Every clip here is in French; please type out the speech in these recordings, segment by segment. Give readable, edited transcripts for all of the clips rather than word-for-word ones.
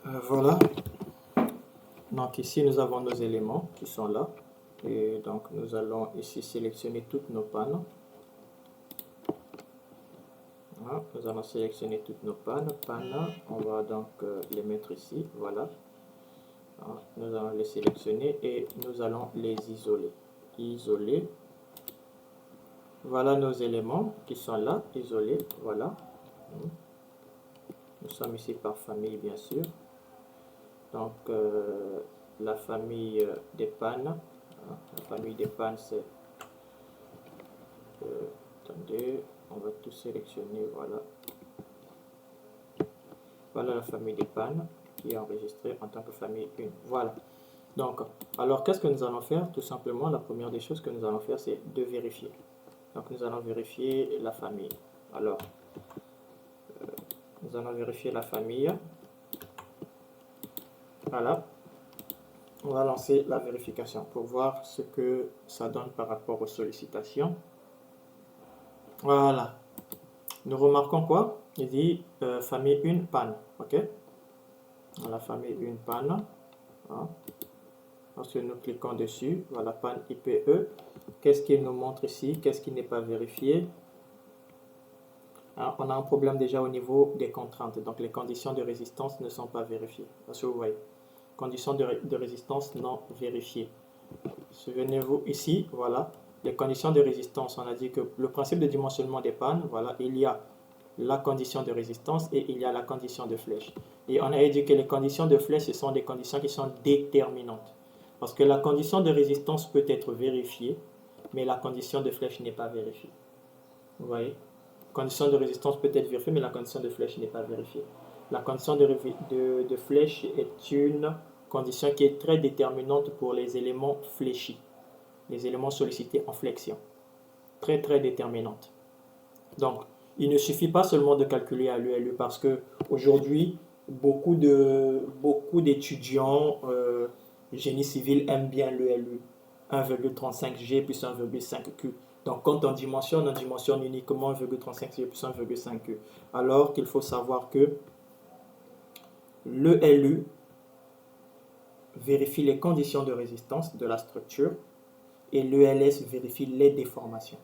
Voilà, donc ici nous avons nos éléments qui sont là, et donc nous allons ici sélectionner toutes nos pannes. Voilà, nous allons sélectionner toutes nos pannes, on va donc les mettre ici, voilà. Alors, nous allons les sélectionner et nous allons les isoler. Voilà nos éléments qui sont là, isolés, voilà. Nous sommes ici par famille, bien sûr. Donc, la famille des pannes, la famille des pannes, c'est... attendez, on va tout sélectionner, voilà. Voilà la famille des pannes qui est enregistrée en tant que famille 1. Voilà. Donc, alors qu'est-ce que nous allons faire? Tout simplement, la première des choses que nous allons faire, c'est de vérifier. Donc, nous allons vérifier la famille. Alors, nous allons vérifier la famille. Voilà. On va lancer la vérification pour voir ce que ça donne par rapport aux sollicitations. Voilà. Nous remarquons quoi? Il dit famille 1 panne. OK? La famille 1 panne. Voilà. Lorsque nous cliquons dessus, voilà, panne IPE. Qu'est-ce qu'il nous montre ici? Qu'est-ce qui n'est pas vérifié? Alors, on a un problème déjà au niveau des contraintes. Donc, les conditions de résistance ne sont pas vérifiées. Parce que vous voyez, conditions de résistance non vérifiées. Souvenez-vous ici, voilà, les conditions de résistance. On a dit que le principe de dimensionnement des pannes, voilà, il y a la condition de résistance et il y a la condition de flèche. Et on a dit que les conditions de flèche, ce sont des conditions qui sont déterminantes. Parce que la condition de résistance peut être vérifiée, mais la condition de flèche n'est pas vérifiée. Vous voyez? La condition de résistance peut être vérifiée, mais la condition de flèche n'est pas vérifiée. La condition de flèche est une condition qui est très déterminante pour les éléments fléchis, les éléments sollicités en flexion. Très, très déterminante. Donc, il ne suffit pas seulement de calculer à l'ULU parce que aujourd'hui, beaucoup d'étudiants génie civil aiment bien l'ULU. 1,35G plus 1,5Q. Donc, quand on dimensionne uniquement 1,35G plus 1,5Q. Alors qu'il faut savoir que l'ELU vérifie les conditions de résistance de la structure et l'ELS vérifie les déformations.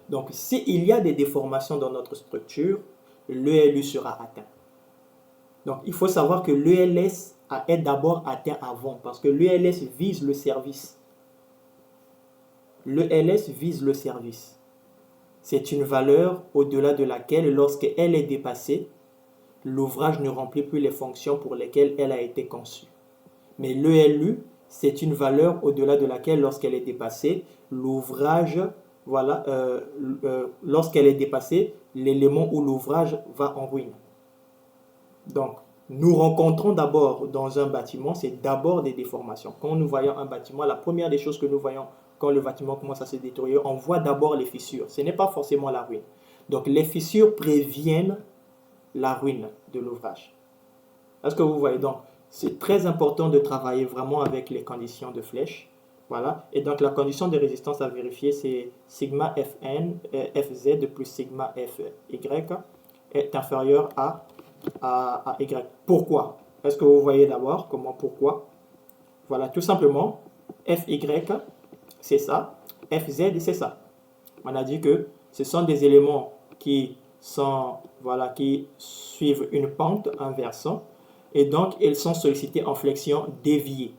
Donc, s'il y a des déformations dans notre structure, l'ELU sera atteint. Donc, il faut savoir que l'ELS est d'abord atteint avant parce que l'ELS vise le service. L'ELS vise le service. C'est une valeur au-delà de laquelle, lorsqu'elle est dépassée, l'ouvrage ne remplit plus les fonctions pour lesquelles elle a été conçue. Mais l'ELU, c'est une valeur au-delà de laquelle, lorsqu'elle est dépassée, l'ouvrage, voilà, lorsqu'elle est dépassée, l'élément ou l'ouvrage va en ruine. Donc, nous rencontrons d'abord dans un bâtiment, c'est d'abord des déformations. Quand nous voyons un bâtiment, la première des choses que nous voyons quand le bâtiment commence à se détériorer, on voit d'abord les fissures. Ce n'est pas forcément la ruine. Donc, les fissures préviennent la ruine de l'ouvrage. Est-ce que vous voyez? Donc, c'est très important de travailler vraiment avec les conditions de flèche. Voilà. Et donc, la condition de résistance à vérifier, c'est sigma Fn, Fz plus sigma Fy est inférieur à Y. Pourquoi? Est-ce que vous voyez d'abord comment pourquoi? Voilà, tout simplement, Fy, c'est ça, Fz, c'est ça. On a dit que ce sont des éléments qui suivent une pente, un versant, et donc ils sont sollicités en flexion déviée.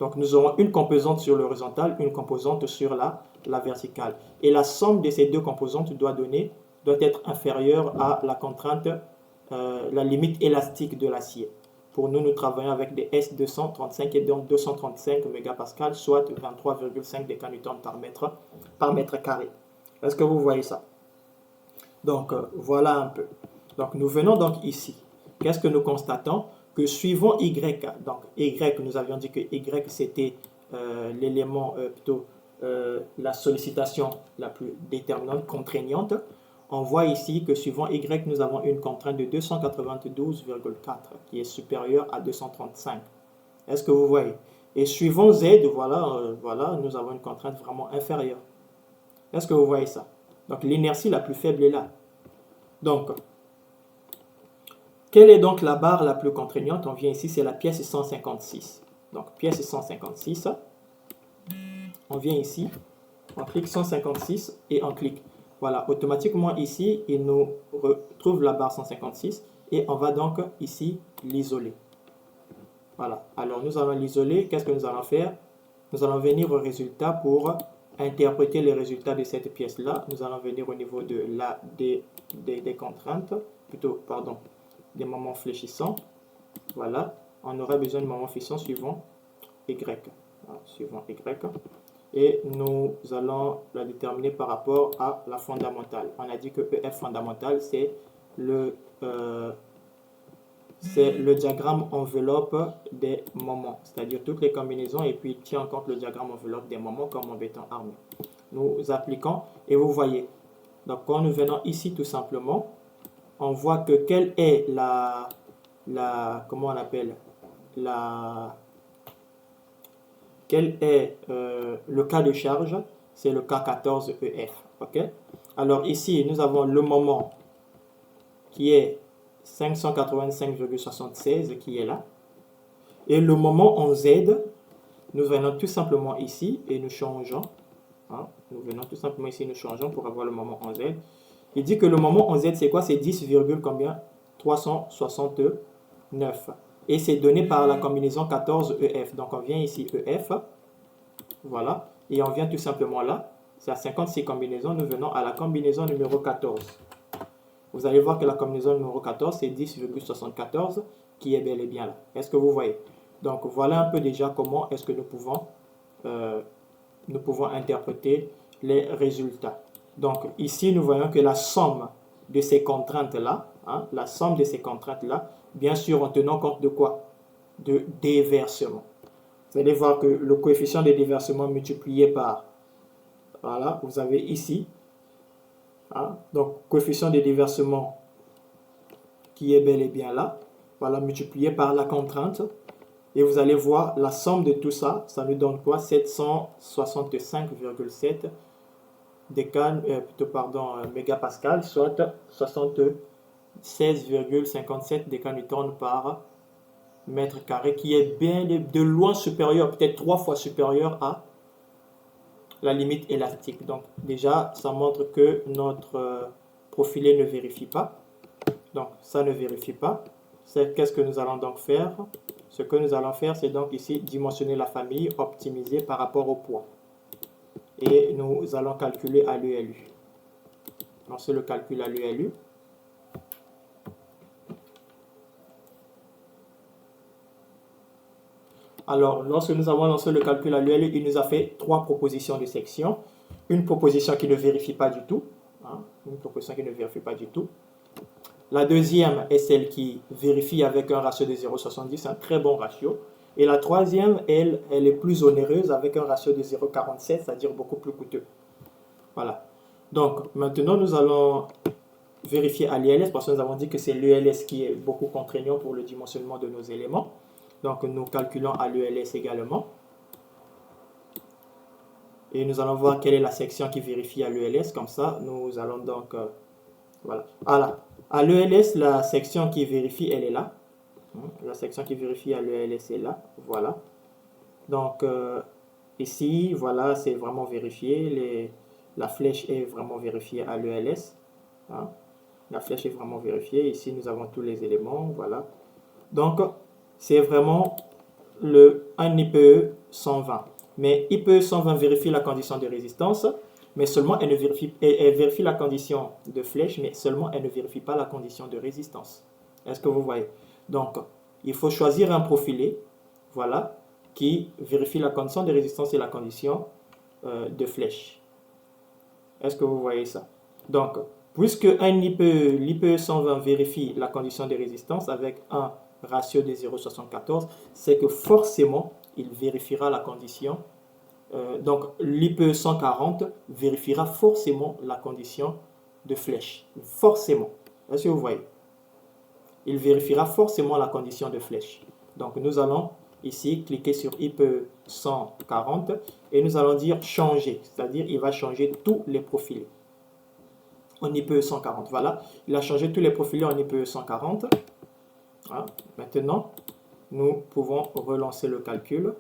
Donc nous aurons une composante sur l'horizontale, une composante sur la verticale. Et la somme de ces deux composantes doit être inférieure à la contrainte, la limite élastique de l'acier. Pour nous, nous travaillons avec des S235 et donc 235 mégapascales, soit 23,5 décanewtons par mètre carré. Est-ce que vous voyez ça? Donc, voilà un peu. Donc, nous venons donc ici. Qu'est-ce que nous constatons? Que suivant Y, donc Y, nous avions dit que Y, c'était l'élément, la sollicitation la plus déterminante, contraignante. On voit ici que suivant Y, nous avons une contrainte de 292,4 qui est supérieure à 235. Est-ce que vous voyez? Et suivant Z, voilà, nous avons une contrainte vraiment inférieure. Est-ce que vous voyez ça? Donc l'inertie la plus faible est là. Donc, quelle est donc la barre la plus contraignante? On vient ici, c'est la pièce 156. Donc, pièce 156. On vient ici, on clique 156 et on clique. Voilà, automatiquement ici, il nous retrouve la barre 156 et on va donc ici l'isoler. Voilà, alors nous allons l'isoler. Qu'est-ce que nous allons faire? Nous allons venir au résultat pour interpréter les résultats de cette pièce-là. Nous allons venir au niveau de des contraintes, plutôt, pardon, des moments fléchissants. Voilà, on aura besoin de moments fléchissants suivant Y. Voilà, suivant Y. Et nous allons la déterminer par rapport à la fondamentale. On a dit que EF fondamentale, c'est le diagramme enveloppe des moments, c'est-à-dire toutes les combinaisons, et puis tient en compte le diagramme enveloppe des moments comme en béton armé. Nous appliquons et vous voyez. Donc quand nous venons ici tout simplement, on voit que quelle est comment on appelle quel est le cas de charge? C'est le cas 14 EF. Ok. Alors ici, nous avons le moment qui est 585,76 qui est là. Et le moment en Z, nous venons tout simplement ici et nous changeons. Hein, nous venons tout simplement ici et nous changeons pour avoir le moment en Z. Il dit que le moment en Z, c'est quoi? C'est 10, combien? 369. Et c'est donné par la combinaison 14 EF. Donc on vient ici EF. Voilà. Et on vient tout simplement là. C'est à 56 combinaisons. Nous venons à la combinaison numéro 14. Vous allez voir que la combinaison numéro 14, c'est 10,74 qui est bel et bien là. Est-ce que vous voyez? Donc, voilà un peu déjà comment est-ce que nous pouvons interpréter les résultats. Donc, ici, nous voyons que la somme de ces contraintes-là, hein, la somme de ces contraintes-là, bien sûr, en tenant compte de quoi? De déversement. Vous allez voir que le coefficient de déversement multiplié par, voilà, vous avez ici, hein, donc coefficient de déversement qui est bel et bien là, voilà, multiplié par la contrainte, et vous allez voir la somme de tout ça, ça nous donne quoi? 765,7 mégapascal, soit 76,57 décanewtons par mètre carré, qui est bien de loin supérieur, peut-être 3 fois supérieur à la limite élastique. Donc déjà, ça montre que notre profilé ne vérifie pas. Donc ça ne vérifie pas. Qu'est-ce que nous allons donc faire? Ce que nous allons faire, c'est donc ici dimensionner la famille, optimiser par rapport au poids. Et nous allons calculer à l'ULU. Donc c'est le calcul à l'ULU. Alors, lorsque nous avons lancé le calcul à l'ULU, il nous a fait 3 propositions de section. Une proposition qui ne vérifie pas du tout. Hein, une proposition qui ne vérifie pas du tout. La deuxième est celle qui vérifie avec un ratio de 0,70, un très bon ratio. Et la troisième, elle est plus onéreuse avec un ratio de 0,47, c'est-à-dire beaucoup plus coûteux. Voilà. Donc, maintenant, nous allons vérifier à l'ILS parce que nous avons dit que c'est l'ELS qui est beaucoup contraignant pour le dimensionnement de nos éléments. Donc, nous calculons à l'ELS également. Et nous allons voir quelle est la section qui vérifie à l'ELS. Comme ça, nous allons donc... voilà. À l'ELS, la section qui vérifie, elle est là. La section qui vérifie à l'ELS est là. Voilà. Donc, ici, voilà, c'est vraiment vérifié. La flèche est vraiment vérifiée à l'ELS. Hein. La flèche est vraiment vérifiée. Ici, nous avons tous les éléments. Voilà. Donc, c'est vraiment un IPE 120. Mais IPE 120 vérifie la condition de résistance, mais seulement elle vérifie la condition de flèche, mais seulement elle ne vérifie pas la condition de résistance. Est-ce que vous voyez? Donc, il faut choisir un profilé, voilà, qui vérifie la condition de résistance et la condition de flèche. Est-ce que vous voyez ça? Donc, puisque l'IPE 120 vérifie la condition de résistance avec un ratio de 0,74, c'est que forcément, il vérifiera la condition. Donc, l'IPE 140 vérifiera forcément la condition de flèche. Forcément. Est-ce que vous voyez? Il vérifiera forcément la condition de flèche. Donc, nous allons ici cliquer sur IPE 140 et nous allons dire changer. C'est-à-dire, il va changer tous les profils en IPE 140. Voilà, il a changé tous les profils en IPE 140. Voilà. Maintenant, nous pouvons relancer le calcul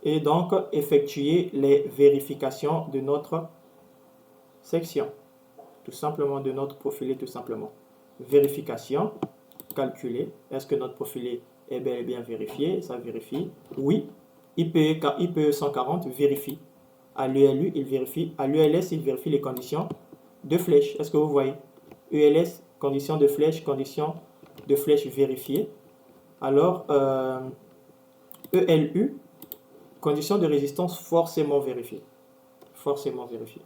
et donc effectuer les vérifications de notre section, tout simplement de notre profilé, tout simplement. Vérification, calculer, est-ce que notre profilé est bel et bien vérifié? Ça vérifie. Oui. IPE 140 vérifie. À l'ULU, il vérifie. À l'ULS, il vérifie les conditions de flèche. Est-ce que vous voyez? ULS, conditions de flèche vérifiées. Alors, ELU, conditions de résistance forcément vérifiées. Forcément vérifiées.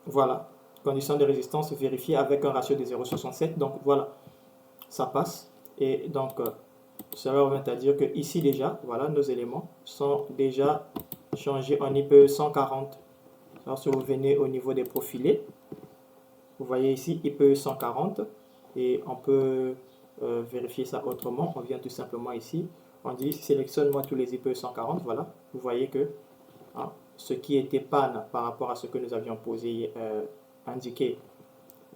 Voilà. Conditions de résistance vérifiées avec un ratio de 0,67. Donc, voilà. Ça passe. Et donc, cela revient à dire que ici déjà, voilà, nos éléments sont déjà changés en IPE 140. Alors, si vous venez au niveau des profilés, vous voyez ici IPE 140 et on peut vérifier ça autrement. On vient tout simplement ici, on dit sélectionne-moi tous les IPE 140. Voilà, vous voyez que ce qui était panne par rapport à ce que nous avions posé, indiqué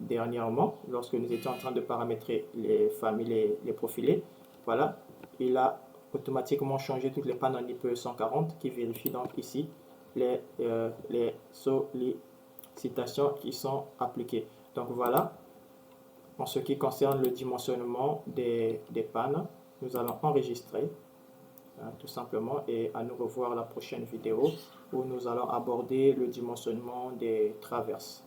dernièrement, lorsque nous étions en train de paramétrer les familles, les profilés, voilà, il a automatiquement changé toutes les pannes en IPE 140 qui vérifie donc ici les sollicitations qui sont appliquées. Donc voilà, en ce qui concerne le dimensionnement des pannes, nous allons enregistrer tout simplement et à nous revoir la prochaine vidéo où nous allons aborder le dimensionnement des traverses.